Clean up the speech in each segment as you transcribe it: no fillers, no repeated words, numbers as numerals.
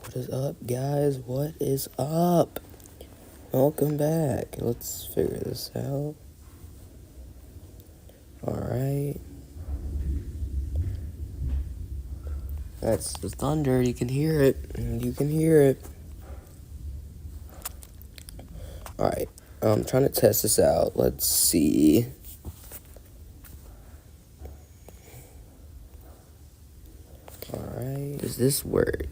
What is up, guys? What is up? Welcome back. Let's figure this out. Alright. That's the thunder. You can hear it. You can hear it. Alright. I'm trying to test this out. Let's see. Alright. Does this work?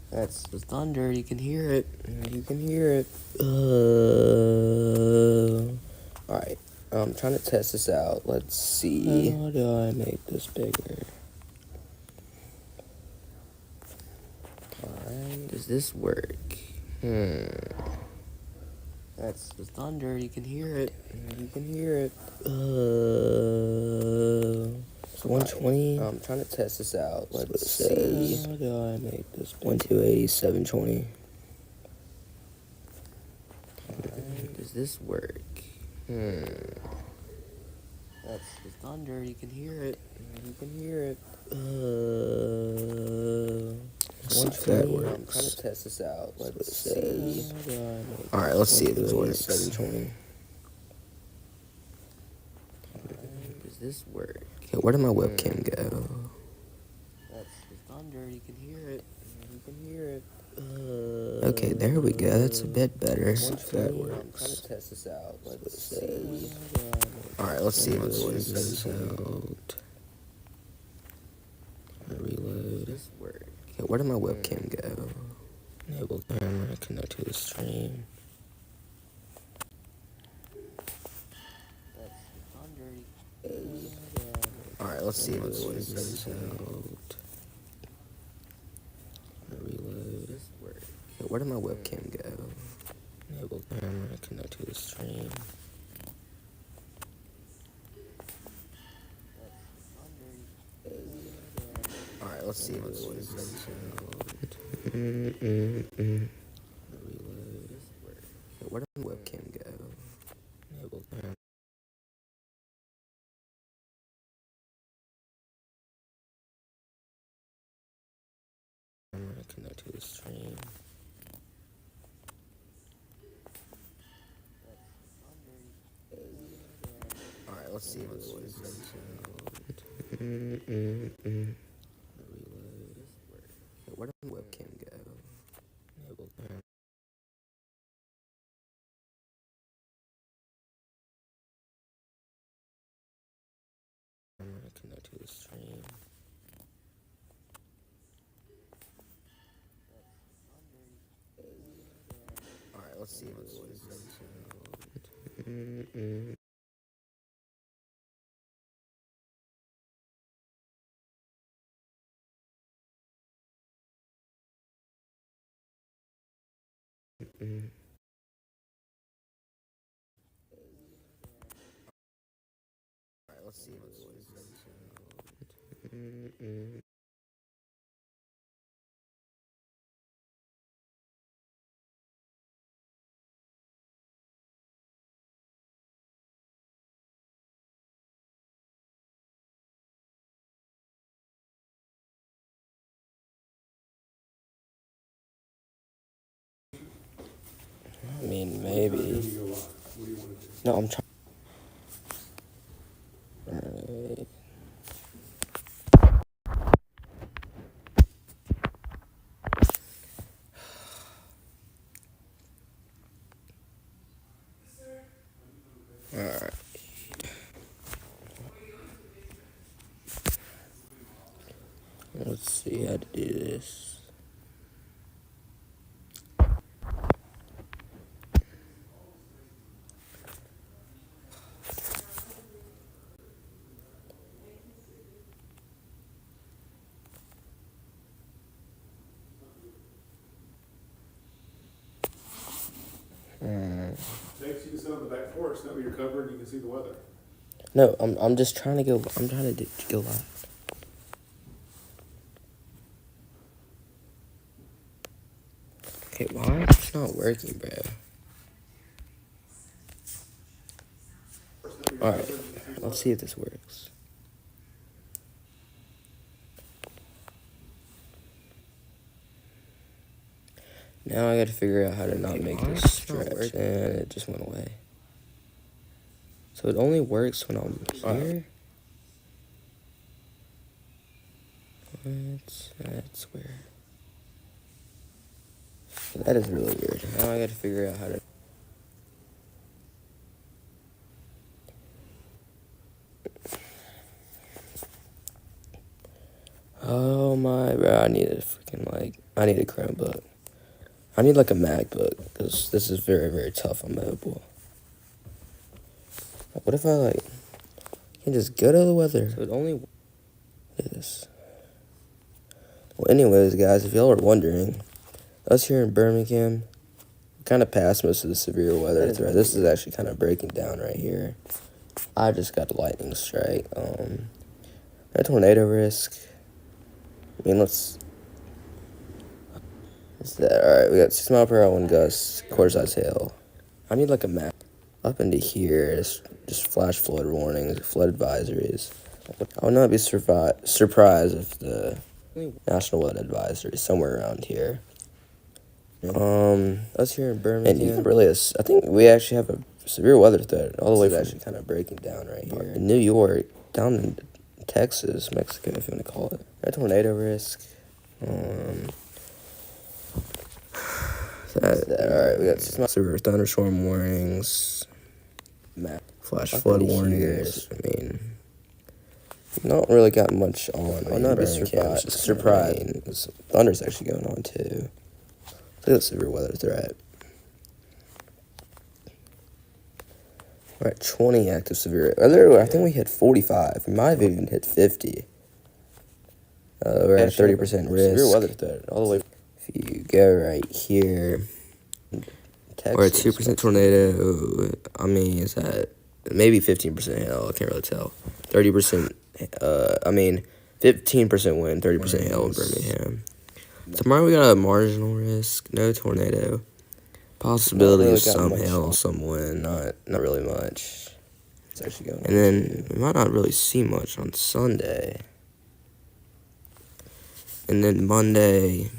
That's the thunder. You can hear it. You can hear it. Alright. I'm trying to test this out. Let's see. How do I make this bigger? Alright. Does this work? That's the thunder. You can hear it. You can hear it. 120. I'm trying to test this out. Let's see. How do I make this? 128, 720. Does this work? That's the thunder. You can hear it. You can hear it. 120. I'm trying to test this out. Let's see. Alright, let's see if this works. 720. Does this work? Okay, where did my webcam go? That's the thunder. You can hear it. You can hear it. Okay, there we go. That's a bit better. I'm trying to test this out. Let's see. Alright, let's see if this works out. Reload. Does this work? Okay, where did my webcam go? Enable camera, connect to the stream. Alright, let's see if this works out. Reload. Does this work? Okay, where did my webcam go? Enable camera, connect to the stream. Alright, let's see if this works out. Reload. Okay, where did my webcam go? Enable camera. Connect to the stream. Alright, let's see if this works out. Reload. Okay, where did my webcam go? Enable camera. Connect to the stream. Alright, let's see if this works out. Alright, let's see if this works out. I mean, maybe. No, I'm trying. Alright. Alright. Let's see how to do this. Next, you can sit on the back porch. That way you're covered and you can see the weather. No, I'm just trying to go. I'm trying to go live. Okay, why it's not working, bro? Alright, let's see if this works. Now I gotta figure out how to not make this stretch, and it just went away. So it only works when I'm here? That's weird. That is really weird. Now I gotta figure out how to... Oh my, bro, I need a freaking, I need a Chromebook. I need, a MacBook, because this is very, very tough on mobile. What if I, can just go to the weather? So it only... Look at this. Well, anyways, guys, if y'all are wondering, us here in Birmingham, kind of past most of the severe weather threat. This is actually kind of breaking down right here. I just got a lightning strike. A tornado risk. I mean, what's that? Alright, we got 6 mile per hour wind gusts, quarter-size hail. I need a map. Up into here, just flash flood warnings, flood advisories. I would not be surprised if the National Weather Advisory is somewhere around here. Us here in Birmingham. And really, I think we actually have a severe weather threat all the way from actually kind of breaking down right here. In New York, down in Texas, Mexico, if you want to call it. A tornado risk. Alright, we got severe thunderstorm warnings. Flash flood warnings. I mean, not really got much on. I'm not surprised. Thunder's actually going on too. Look at the severe weather threat. We're at 20 active severe. I think we hit 45. We might have even hit 50. We're at 30% risk. Severe weather threat all the way. If you go right here, Texas, or a 2% tornado. I mean, is that maybe 15% hail? I can't really tell. 30%. 15% wind, 30% hail in Birmingham. Tomorrow we got a marginal risk, no tornado. Possibility of some hail, some wind, not really much. It's actually going. And then we might not really see much on Sunday. And then Monday,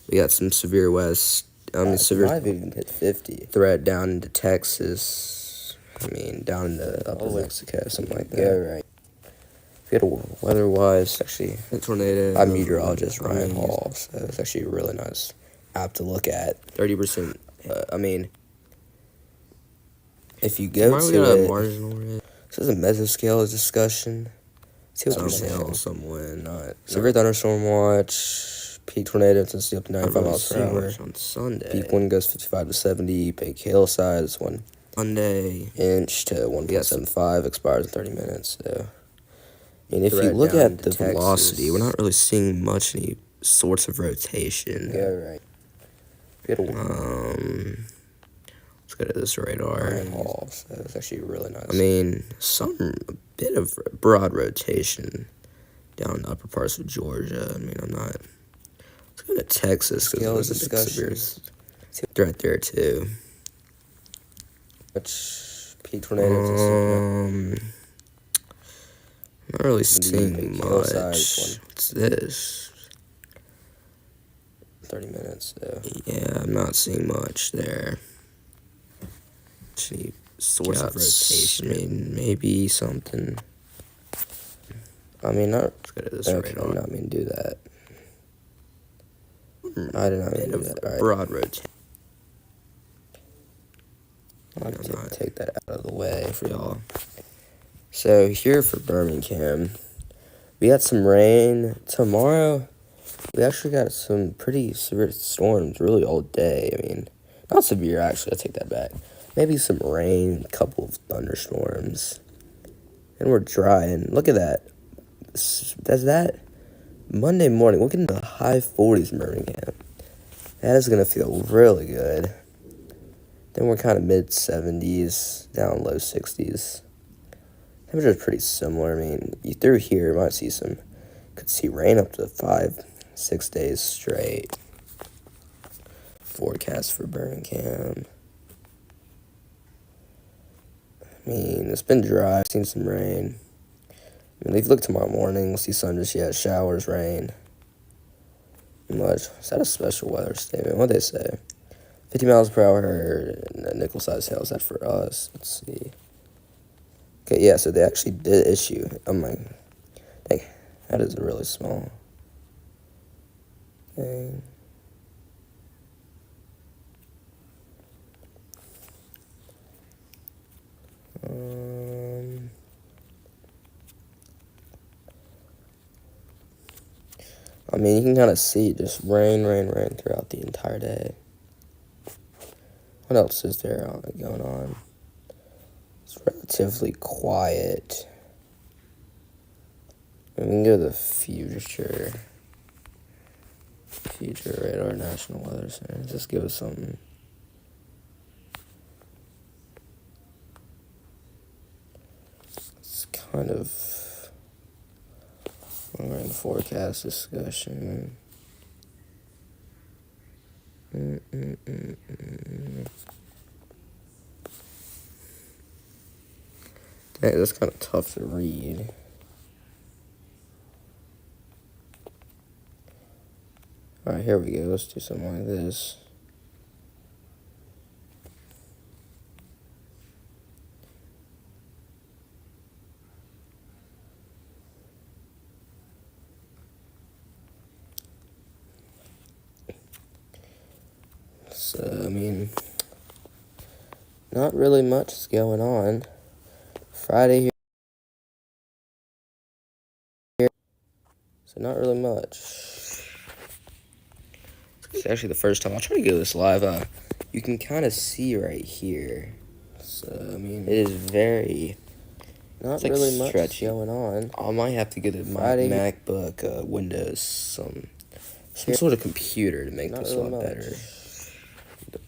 we got some severe severe might have even hit 50 threat down into Texas. Down into upper Mexico, something like that. Yeah, right. If you had weather-wise, actually, a tornado. I'm meteorologist Ryan Hall, so it's actually a really nice app to look at. 30%. If you go to it, marginal risk. This is a mesoscale discussion. See what's hail, some wind, not severe thunderstorm watch. Peak tornado intensity up to 95 miles per hour on Sunday. Peak wind goes 55 to 70. Peak hail size 1 Monday inch to 1.75. Expires in 30 minutes. So, if you look at the velocity, we're not really seeing much any sorts of rotation. Yeah, right. Let's go to this radar. So it's actually really nice. A bit of broad rotation down in the upper parts of Georgia. I'm not. Let's go to Texas because there's a big severe right there too. Which peak tornadoes? Not really seeing much. What's this? 30 minutes, though. Yeah, I'm not seeing much there. Any source of rotation. Maybe something. Not. Let's go to this radar. I did not mean to do that. I did not mean to do that. Right. Broad rotation. I'll take that out of the way for y'all. So here for Birmingham, we got some rain tomorrow. We actually got some pretty severe storms really all day. Not severe actually. I take that back. Maybe some rain, a couple of thunderstorms, and we're dry. And look at that. That's that Monday morning. We're getting to the high 40s in Birmingham. That is gonna feel really good. Then we're kind of mid 70s, down low 60s. Temperature is pretty similar. You through here could see rain up to 5-6 days straight. Forecast for Birmingham. It's been dry. I've seen some rain. If you look tomorrow morning, we'll see some showers, rain. much. Is that a special weather statement? What'd they say? 50 miles per hour nickel-sized hail. Is that for us? Let's see. Okay, yeah, so they actually did issue. Oh my, dang, that is really small. Dang. I mean, you can kind of see just rain throughout the entire day. What else is there going on? It's relatively quiet. We can go to the future radar, National Weather Center. Just give us something. It's kind of we're in forecast discussion. Dang, that's kind of tough to read. Alright, here we go. Let's do something like this. So, I mean, not really much is going on. Friday here. So, not really much. It's actually the first time. I'll try to go this live. You can kind of see right here. So, I mean, it is very... Not like really much stretchy. Going on. I might have to get a MacBook, Windows, some sort of computer to make this a lot better.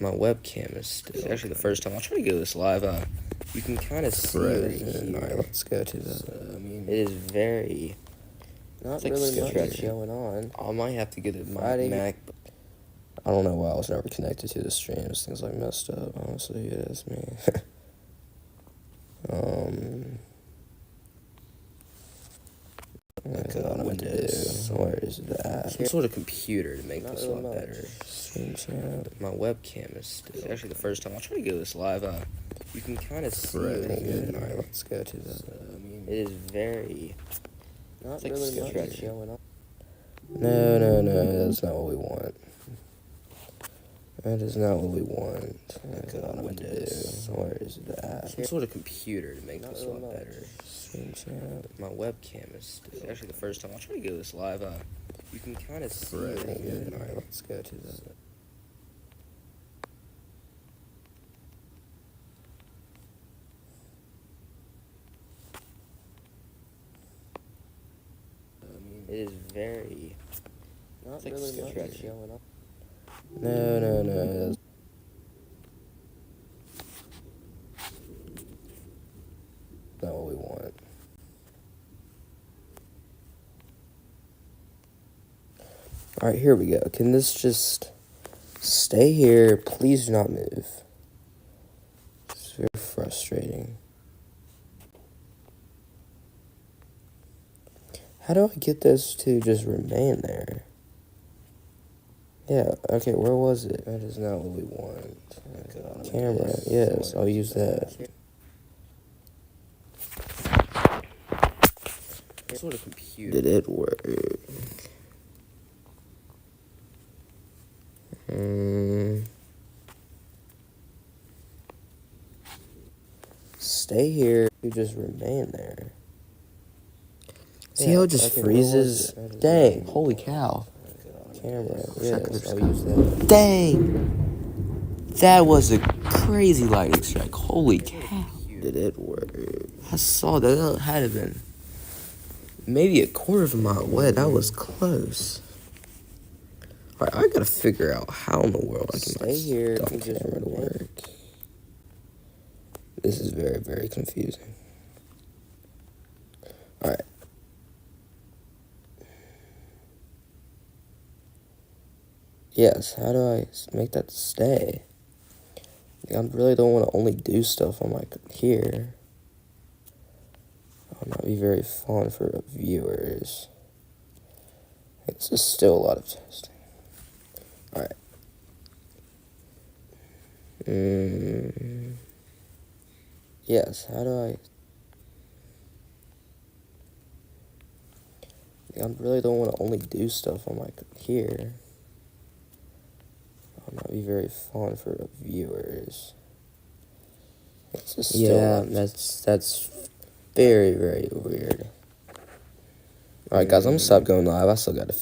My webcam is still... It's actually the first time. I'll try to go this live. You can kind of see right here. Alright, let's go to the... So, I mean, it is very... Not like really much going on. I might have to get a MacBook. I don't know why I was never connected to the stream. This thing's like messed up. Honestly, it is me. Okay, I don't know what to do. Where is that? Some sort of computer to make this a lot better. My webcam is still... It's actually the first time. I'll try to go this live. You can kind of see right here. Alright, let's go to the... So, I mean, it is very... Not like really much going on. No, that's not what we want. That is not what we want. Okay, I don't know what to do. Where is that? Some sort of computer to make this a lot better. My webcam is still... It's actually the first time. I'll try to go this live. You can kind of see right here. Alright, let's go to the... I mean, it is very... Not like really much going on. No. Not what we want. Alright, here we go. Can this just stay here? Please do not move. It's very frustrating. How do I get this to just remain there? Yeah, okay, where was it? That is not what we want. Camera, yes, I'll use that. What sort of computer did it work? Stay here. You just remain there. See how it just freezes? Dang, holy cow. Camera, yes, I'll use that. Dang! That was a crazy lightning strike. Holy cow. Did it work? I saw that. That had to have been maybe a quarter of a mile away. That was close. Alright, I gotta figure out how in the world I can stay here dumb camera to work. This is very, very confusing. Alright. Yes, how do I make that stay? I really don't want to only do stuff on my here. That would not be very fun for viewers. This is still a lot of testing. Yes, how do I... I really don't want to only do stuff on like here. I'll not be very fun for the viewers. It's just yeah, that's very, very weird. Alright guys, I'm gonna stop going live. I still gotta